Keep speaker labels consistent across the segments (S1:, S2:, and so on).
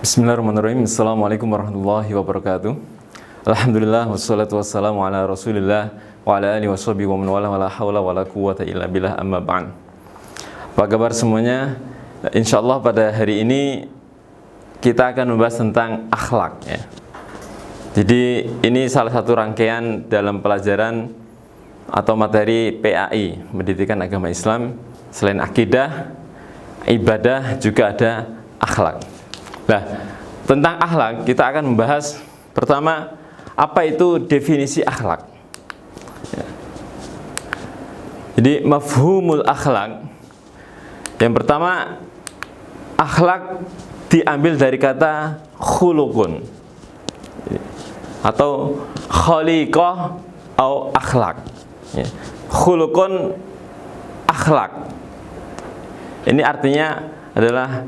S1: Bismillahirrahmanirrahim. Assalamualaikum warahmatullahi wabarakatuh. Alhamdulillah wassalatu wassalamu ala Rasulillah wa ala alihi washabihi wa man wala wala haula wala quwwata illa billah amma ba'd. Apa kabar semuanya? Insyaallah pada hari ini kita akan membahas tentang akhlak ya. Jadi ini salah satu rangkaian dalam pelajaran atau materi PAI, Pendidikan Agama Islam. Selain akidah, ibadah juga ada akhlak. Nah, tentang akhlak kita akan membahas pertama, apa itu definisi akhlak. Jadi mafhumul akhlak. Yang pertama, akhlak diambil dari kata khuluqun atau khaliqah atau akhlak. Khuluqun akhlak. Ini artinya adalah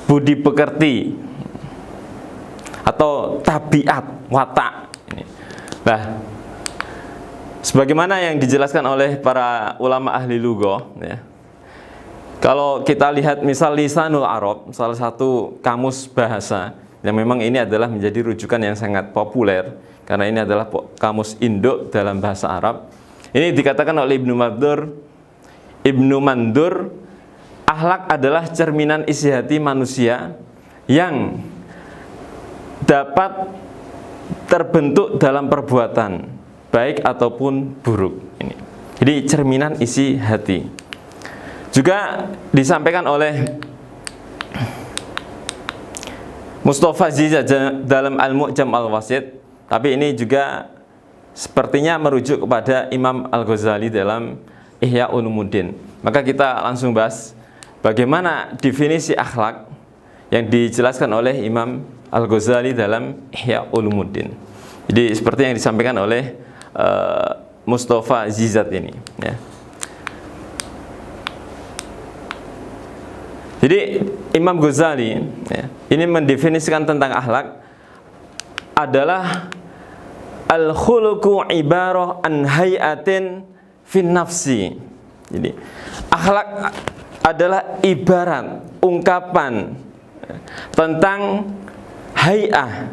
S1: budi pekerti atau tabiat, watak. Nah, sebagaimana yang dijelaskan oleh para ulama ahli lughah ya. Kalau kita lihat misal Lisanul Arab, salah satu kamus bahasa yang memang ini adalah menjadi rujukan yang sangat populer karena ini adalah kamus induk dalam bahasa Arab. Ini dikatakan oleh Ibnu Mandur, akhlak adalah cerminan isi hati manusia yang dapat terbentuk dalam perbuatan baik ataupun buruk. Ini. Jadi cerminan isi hati. Juga disampaikan oleh Mustafa Zizat dalam Al-Mu'jam Al-Wasit, tapi ini juga sepertinya merujuk kepada Imam Al-Ghazali dalam Ihya Ulumuddin. Maka kita langsung bahas bagaimana definisi akhlak yang dijelaskan oleh Imam Al-Ghazali dalam Ihya Ulumuddin. Jadi seperti yang disampaikan oleh Mustafa Zizat ini ya. Jadi Imam Ghazali ya, ini mendefinisikan tentang akhlak adalah al-khuluqu ibarah an hayatin fin nafsi. Jadi akhlak adalah ibarat ungkapan tentang hay'ah,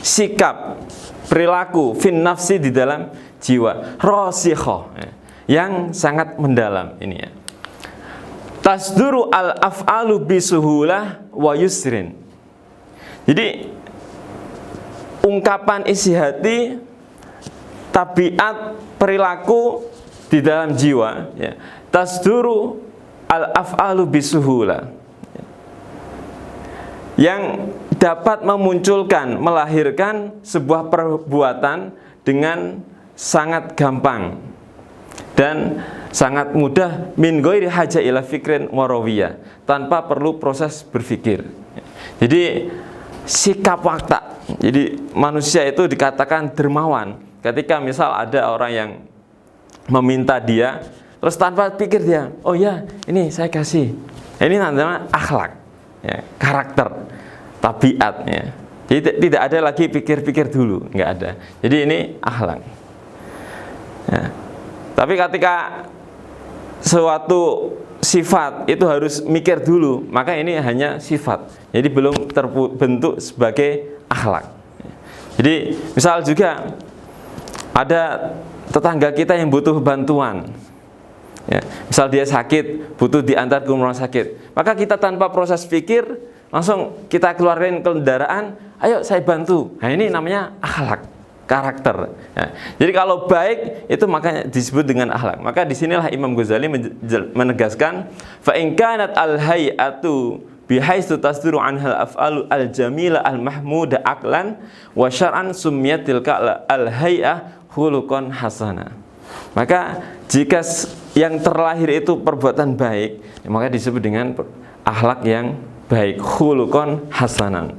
S1: sikap, perilaku fin nafsi di dalam jiwa, rasikhah yang sangat mendalam ini ya. Tasduru al-af'alu bisuhulah wa yusrin. Jadi ungkapan isi hati, tabiat, perilaku di dalam jiwa ya. Tasduru al-af'alu bisuhula, yang dapat memunculkan, melahirkan sebuah perbuatan dengan sangat gampang dan sangat mudah, min ghairi haja ila fikrin warawiyah, tanpa perlu proses berpikir. Jadi sikap watak. Jadi manusia itu dikatakan dermawan ketika misal ada orang yang meminta dia, terus tanpa pikir dia, oh ya ini saya kasih. Ini namanya akhlak ya, karakter, tabiat ya. Jadi tidak ada lagi pikir-pikir dulu, nggak ada. Jadi ini akhlak ya. Tapi ketika suatu sifat itu harus mikir dulu, maka ini hanya sifat, jadi belum terbentuk sebagai akhlak. Jadi misal juga ada tetangga kita yang butuh bantuan ya, misal dia sakit, butuh diantar ke rumah sakit, maka kita tanpa proses pikir langsung kita keluarin kendaraan, ayo saya bantu. Nah ini namanya akhlak, karakter ya. Jadi kalau baik itu makanya disebut dengan akhlak. Maka disinilah Imam Ghazali menegaskan, fa in kanat al hayatu bihaistu tasduru anhal af'alu al jamila al mahmuda aqlan wa syar'an summiyat tilka al hay'ah khuluqan hasana. Maka jika yang terlahir itu perbuatan baik, maka disebut dengan akhlak yang baik, khuluqan hasanan.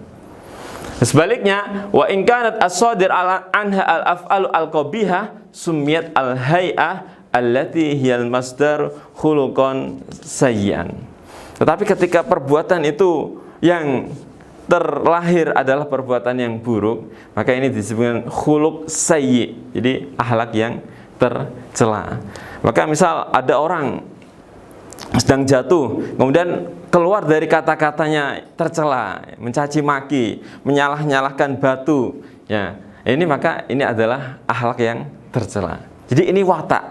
S1: Sebaliknya, wa in kanat as-sadir anha al-af'alu al-qabihah summiyat al-hay'ah allati hiyal masdar khuluqan sayyan. Tetapi ketika perbuatan itu yang terlahir adalah perbuatan yang buruk, maka ini disebutkan khuluq sayyi. Jadi akhlak yang tercela. Maka misal ada orang sedang jatuh, kemudian keluar dari kata-katanya tercela, mencaci maki, menyalah-nyalahkan batu, ya, ini maka ini adalah akhlak yang tercela. Jadi ini watak.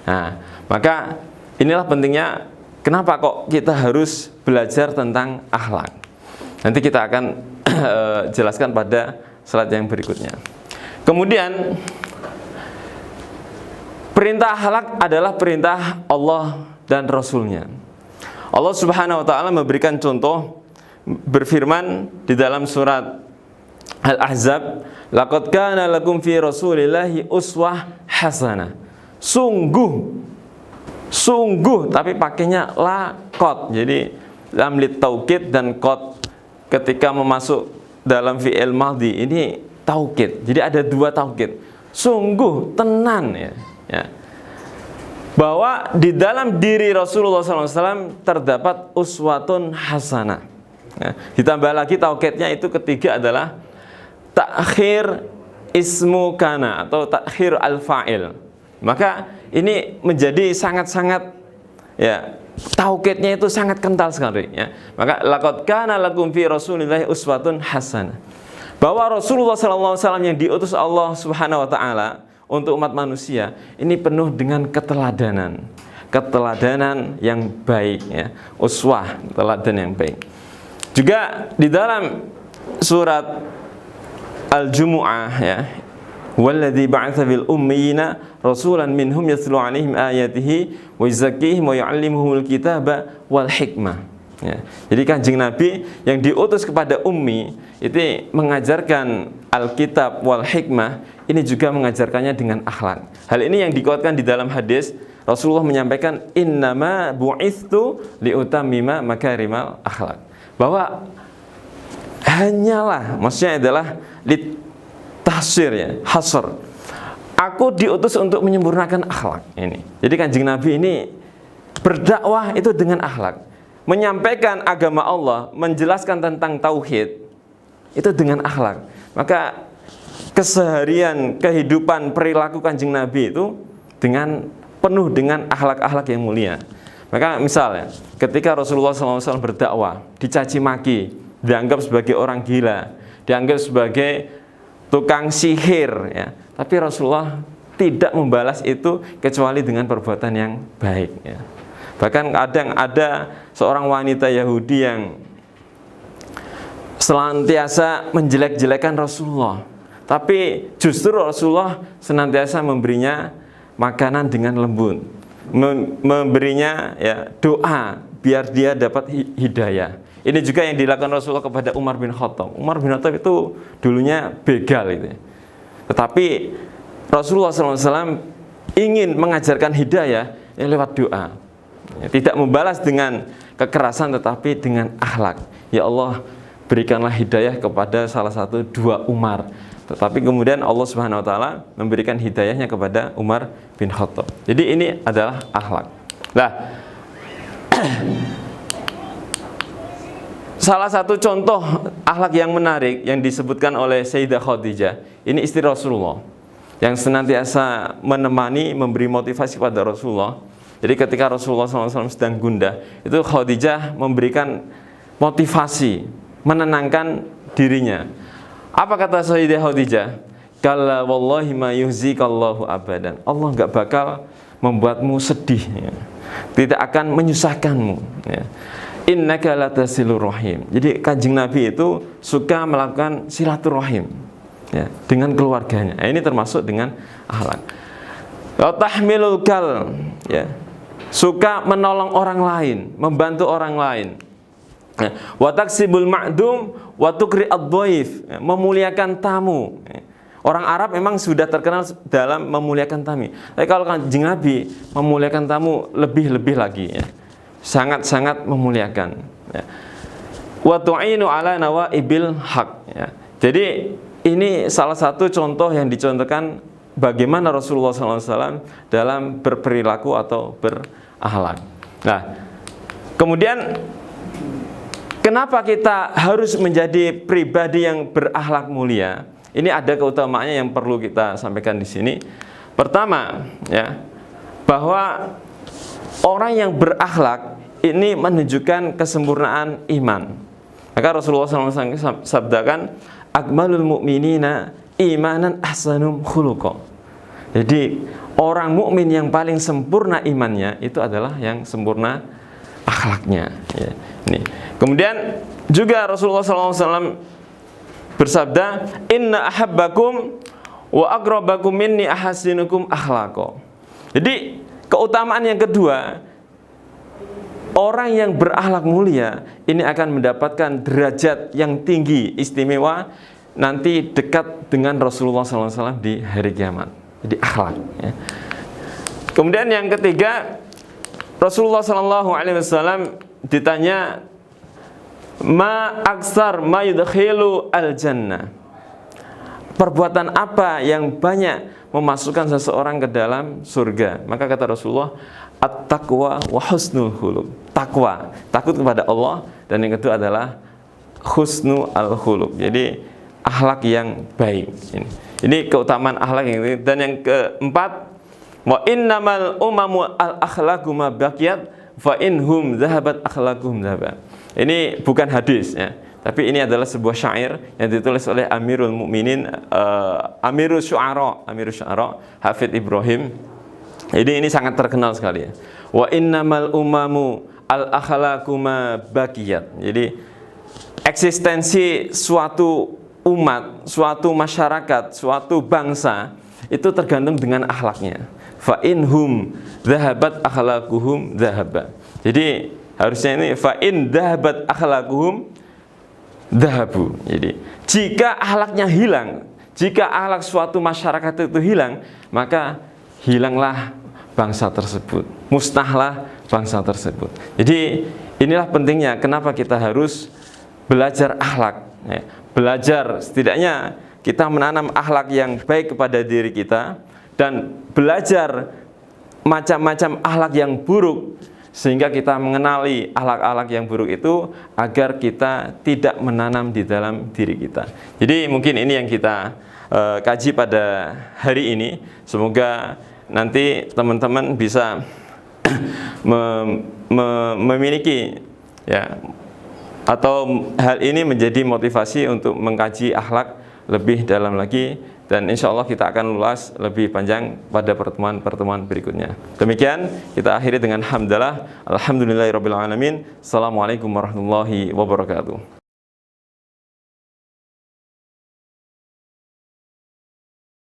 S1: Nah, maka inilah pentingnya kenapa kok kita harus belajar tentang akhlak. Nanti kita akan jelaskan pada slide yang berikutnya. Kemudian perintah akhlak adalah perintah Allah dan Rasulnya. Allah Subhanahu wa ta'ala memberikan contoh, berfirman di dalam surat Al-Ahzab, laqad kana lakum fi rasulillahi uswah hasanah. Sungguh, tapi pakainya laqad. Jadi lam lit taukid dan qad ketika memasuk dalam fi'il madhi ini taukid. Jadi ada dua taukid. Sungguh, tenan, ya. Bahwa di dalam diri Rasulullah SAW terdapat uswatun hasanah. Ya, ditambah lagi taukidnya itu ketiga adalah takhir ismu kana atau takhir al-fa'il. Maka ini menjadi sangat-sangat, ya, taukidnya itu sangat kental sekali, ya. Maka laqad kana lakum fi rasulillahi uswatun hasanah. Bahwa Rasulullah SAW yang diutus Allah Subhanahu wa ta'ala untuk umat manusia ini penuh dengan keteladanan yang baik, ya. Uswah, teladan yang baik. Juga di dalam surat Al-Jumu'ah, ya, walladzi ba'atsa fil ummiyina rasulan minhum yatlu 'alaihim ayatihi wa yuzakkihim wa yu'allimuhumul kitaba wal hikmah. Ya. Jadi Kanjeng Nabi yang diutus kepada ummi itu mengajarkan Alkitab wal hikmah, ini juga mengajarkannya dengan akhlak. Hal ini yang dikuatkan di dalam hadis Rasulullah menyampaikan innama bu'itsu liutammima makarimal akhlak. Bahwa hanyalah, maksudnya adalah litahsir, ya, hasr. Aku diutus untuk menyempurnakan akhlak ini. Jadi Kanjeng Nabi ini berdakwah itu dengan akhlak. Menyampaikan agama Allah, menjelaskan tentang tauhid itu dengan akhlak. Maka keseharian, kehidupan, perilaku Kanjeng Nabi itu penuh dengan akhlak-akhlak yang mulia. Maka misalnya ketika Rasulullah SAW berdakwah, dicaci maki, dianggap sebagai orang gila, dianggap sebagai tukang sihir, ya. Tapi Rasulullah tidak membalas itu kecuali dengan perbuatan yang baik, ya. Bahkan kadang ada seorang wanita Yahudi yang senantiasa menjelek-jelekan Rasulullah, tapi justru Rasulullah senantiasa memberinya makanan dengan lembut, memberinya, ya, doa biar dia dapat hidayah. Ini juga yang dilakukan Rasulullah kepada Umar bin Khattab. Umar bin Khattab itu dulunya begal itu. Tetapi Rasulullah SAW ingin mengajarkan hidayah lewat doa. Tidak membalas dengan kekerasan tetapi dengan akhlak. Ya Allah, berikanlah hidayah kepada salah satu dua Umar. Tetapi kemudian Allah Subhanahu wa ta'ala memberikan hidayahnya kepada Umar bin Khattab. Jadi ini adalah akhlak. Nah, salah satu contoh akhlak yang menarik yang disebutkan oleh Sayyidah Khadijah, ini istri Rasulullah yang senantiasa menemani, memberi motivasi kepada Rasulullah. Jadi ketika Rasulullah SAW sedang gundah, itu Khadijah memberikan motivasi, menenangkan dirinya. Apa kata Sayyidah Khadijah? Kalla wallahi ma yuhzikallahu abadan. Allah enggak bakal membuatmu sedih, ya. Tidak akan menyusahkanmu, ya. Innaka latasilur rahim. Jadi Kanjeng Nabi itu suka melakukan silaturahim, ya, dengan keluarganya. Ini termasuk dengan akhlak. Wa tahmilul kal, ya. Suka menolong orang lain, membantu orang lain. Wa taksibul ma'dum wa tukri ad-dhaif, memuliakan tamu. Orang Arab memang sudah terkenal dalam memuliakan tamu. Tapi kalau Kanjeng Nabi memuliakan tamu lebih-lebih lagi, ya. Sangat-sangat memuliakan, ya. Wa tu'inu ala nawaibil haq, ya. Jadi ini salah satu contoh yang dicontohkan bagaimana Rasulullah SAW dalam berperilaku atau berakhlak. Nah, kemudian kenapa kita harus menjadi pribadi yang berakhlak mulia? Ini ada keutamaannya yang perlu kita sampaikan di sini. Pertama, ya, bahwa orang yang berakhlak ini menunjukkan kesempurnaan iman. Maka Rasulullah SAW sabdakan, akmalul mu'minina imanan ahsanum khuluqa. Jadi orang mukmin yang paling sempurna imannya itu adalah yang sempurna akhlaknya. Ya, ini. Kemudian juga Rasulullah SAW bersabda, inna ahabbakum wa aqrabakum minni ahasinukum akhlaqa. Jadi keutamaan yang kedua, orang yang berakhlak mulia ini akan mendapatkan derajat yang tinggi, istimewa, nanti dekat dengan Rasulullah SAW di hari kiamat. Jadi akhlak. Ya. Kemudian yang ketiga, Rasulullah SAW ditanya, ma aksar ma yudkhilu al jannah. Perbuatan apa yang banyak memasukkan seseorang ke dalam surga? Maka kata Rasulullah, at-taqwa wa husnul khuluq. Takwa, takut kepada Allah, dan yang kedua adalah husnul al-khuluq. Jadi akhlak yang baik. Ini keutamaan akhlak yang ini. Dan yang keempat, wa innamal umamu al-akhlaqu ma baqiyat fa inhum dhahabat akhlaquhum dhahaba. Ini bukan hadis ya, tapi ini adalah sebuah syair yang ditulis oleh Amirul Mukminin, Amirul Syu'ara, Hafidz Ibrahim. Jadi ini sangat terkenal sekali ya. Wa innamal umamu al-akhlaqu ma baqiyat. Jadi eksistensi suatu umat, suatu masyarakat, suatu bangsa itu tergantung dengan akhlaknya. Fa inhum dhahabat akhlaquhum dhahaba. Jadi harusnya ini fa in dhahabat akhlaquhum dhahabu. Jadi jika akhlaknya hilang, jika akhlak suatu masyarakat itu hilang, maka hilanglah bangsa tersebut, musnahlah bangsa tersebut. Jadi inilah pentingnya kenapa kita harus belajar akhlak ya. Belajar, setidaknya kita menanam akhlak yang baik kepada diri kita, dan belajar macam-macam akhlak yang buruk, sehingga kita mengenali akhlak-akhlak yang buruk itu agar kita tidak menanam di dalam diri kita. Jadi mungkin ini yang kita kaji pada hari ini. Semoga nanti teman-teman bisa memiliki ya, atau hal ini menjadi motivasi untuk mengkaji akhlak lebih dalam lagi, dan insya Allah kita akan ulas lebih panjang pada pertemuan-pertemuan berikutnya. Demikian kita akhiri dengan hamdalah, alhamdulillahirabbil alamin. Assalamualaikum warahmatullahi wabarakatuh.